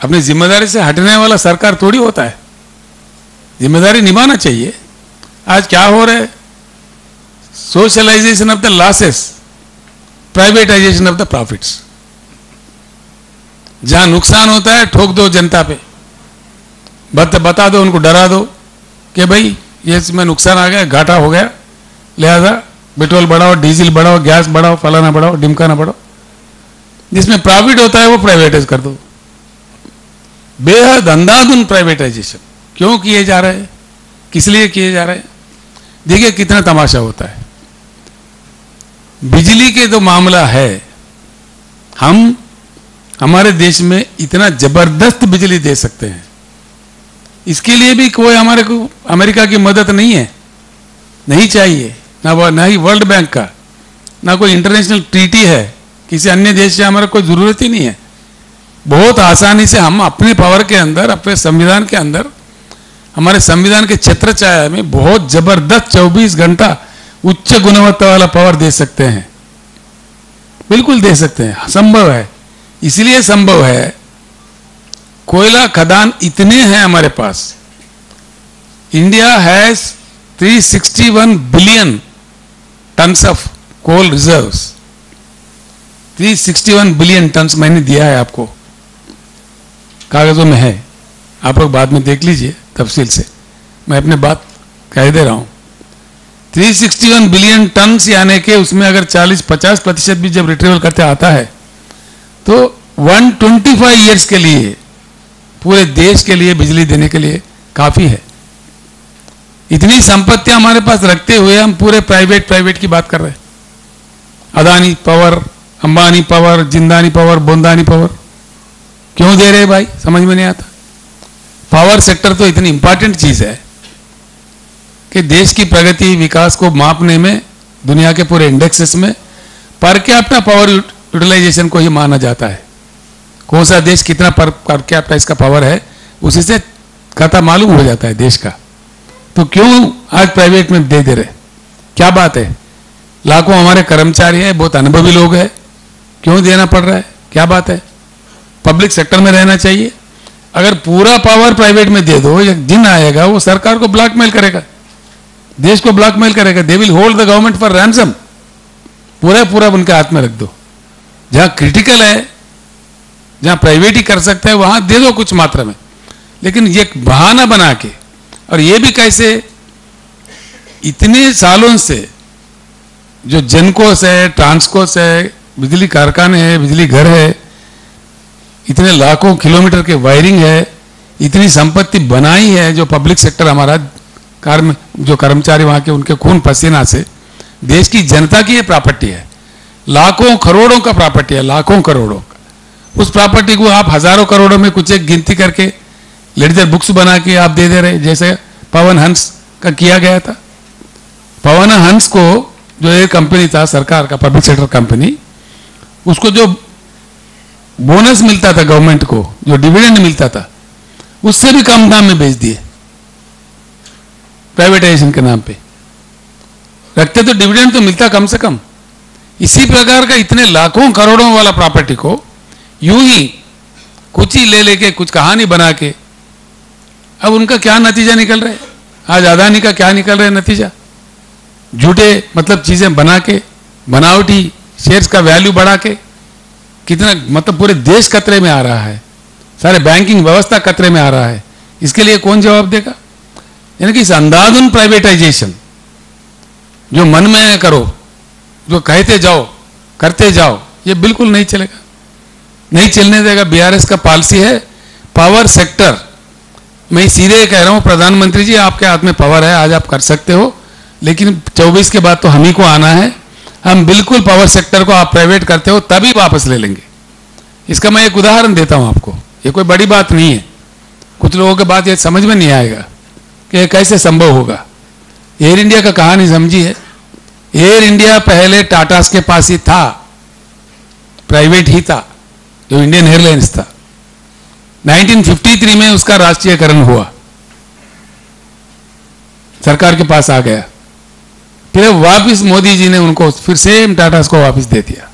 अपनी जिम्मेदारी से हटने वाला सरकार थोड़ी होता है, जिम्मेदारी निभाना चाहिए। आज क्या हो रहा है? Socialization of the losses, privatization of the profits. जहां नुकसान होता है ठोक दो जनता पे, बता दो, उनको डरा दो कि भाई ये इसमें नुकसान आ गया, घाटा हो गया, लिहाजा पेट्रोल बढ़ाओ, डीजल बढ़ाओ, गैस बढ़ाओ, फलाना बढ़ाओ, ढिमकाना बढ़ाओ। जिसमें प्रॉफिट होता है वो प्राइवेटाइज कर दो। बेहद अंधाधुन प्राइवेटाइजेशन क्यों किए जा रहे हैं, किस लिए किए जा रहे हैं? देखिए कितना तमाशा होता है। बिजली के जो मामला है, हम हमारे देश में इतना जबरदस्त बिजली दे सकते हैं, इसके लिए भी कोई हमारे को अमेरिका की मदद नहीं है, नहीं चाहिए, ना ही वर्ल्ड बैंक का, ना कोई इंटरनेशनल ट्रीटी है, किसी अन्य देश से हमारे कोई जरूरत ही नहीं है। बहुत आसानी से हम अपने पावर के अंदर, अपने संविधान के अंदर, हमारे संविधान के छत्रछाया में बहुत जबरदस्त 24 घंटा उच्च गुणवत्ता वाला पावर दे सकते हैं, बिल्कुल दे सकते हैं, संभव है। इसलिए संभव है, कोयला खदान इतने हैं हमारे पास। India has 361 billion tons of coal reserves. 361 billion tons मैंने दिया है आपको, कागजों में है, आप लोग बाद में देख लीजिए तफसील से, मैं अपने बात कह दे रहा हूं। 361 बिलियन टन्स यानी कि उसमें अगर 40-50% भी जब रिट्रीवल करते आता है तो 125 ईयर्स के लिए, पूरे देश के लिए बिजली देने के लिए काफी है। इतनी संपत्तियां हमारे पास रखते हुए हम पूरे प्राइवेट की बात कर रहे हैं। Adani power, Ambani power, Jindani power, Bondani power क्यों दे रहे भाई, समझ में नहीं आता। पावर सेक्टर तो इतनी इंपॉर्टेंट चीज है कि देश की प्रगति, विकास को मापने में दुनिया के पूरे इंडेक्सेस में पर कैपिटा पावर यूटिलाइजेशन को ही माना जाता है। कौन सा देश कितना पर कैपिटा इसका पावर है, उसी से खाता मालूम हो जाता है देश का। तो क्यों आज प्राइवेट में दे रहे, क्या बात है? लाखों हमारे कर्मचारी है, बहुत अनुभवी लोग हैं, क्यों देना पड़ रहा है, क्या बात है? पब्लिक सेक्टर में रहना चाहिए। अगर पूरा पावर प्राइवेट में दे दो, एक दिन आएगा वो सरकार को ब्लैकमेल करेगा, देश को ब्लैकमेल करेगा। They will hold the government for ransom. पूरा उनके हाथ में रख दो। जहां क्रिटिकल है, जहां प्राइवेट ही कर सकते हैं, वहां दे दो कुछ मात्रा में, लेकिन ये बहाना बना के, और ये भी कैसे, इतने सालों से जो जेनकोस है, ट्रांसकोस है, बिजली कारखाने हैं, बिजली घर है, इतने लाखों किलोमीटर के वायरिंग है, इतनी संपत्ति बनाई है जो पब्लिक सेक्टर हमारा जो कर्मचारी वहां के, उनके खून पसीना से देश की जनता की ये प्रॉपर्टी है, लाखों करोड़ों का प्रॉपर्टी है, लाखों करोड़ों का। उस प्रॉपर्टी को आप हजारों करोड़ों में कुछ एक गिनती करके लेडर बुक्स बना के आप दे रहे, जैसे पवन हंस का किया गया था। पवन हंस को जो एक कंपनी था सरकार का, पब्लिक सेक्टर कंपनी, उसको जो बोनस मिलता था गवर्नमेंट को, जो डिविडेंड मिलता था, उससे भी कम दाम में बेच दिए प्राइवेटाइजेशन के नाम पे। रखते तो डिविडेंड तो मिलता कम से कम। इसी प्रकार का इतने लाखों करोड़ों वाला प्रॉपर्टी को यूं ही कुछ ही ले लेके, कुछ कहानी बना के, अब उनका क्या नतीजा निकल रहा है? आज अदानी का क्या निकल रहा है नतीजा? झूठे मतलब चीजें बना के, बनावटी शेयर्स का वैल्यू बढ़ा के, कितना मतलब पूरे देश खतरे में आ रहा है, सारे बैंकिंग व्यवस्था खतरे में आ रहा है। इसके लिए कौन जवाब देगा? यानी कि इस अंधाधुन प्राइवेटाइजेशन जो मन में करो, जो कहते जाओ, करते जाओ, ये बिल्कुल नहीं चलेगा, नहीं चलने देगा। बीआरएस का पॉलिसी है पावर सेक्टर। मैं सीधे कह रहा हूं प्रधानमंत्री जी, आपके हाथ में पावर है, आज आप कर सकते हो, लेकिन 24 के बाद तो हम ही को आना है। हम बिल्कुल पावर सेक्टर को आप प्राइवेट करते हो तभी वापस ले लेंगे। इसका मैं एक उदाहरण देता हूं आपको, ये कोई बड़ी बात नहीं है। कुछ लोगों के बात ये समझ में नहीं आएगा कि ये कैसे संभव होगा। एयर इंडिया का कहानी समझिए। एयर इंडिया पहले टाटास के पास ही था, प्राइवेट ही था, जो इंडियन एयरलाइंस था। 1953 में उसका राष्ट्रीयकरण हुआ, सरकार के पास आ गया। फिर वापिस मोदी जी ने उनको फिर सेम टाटास को वापस दे दिया।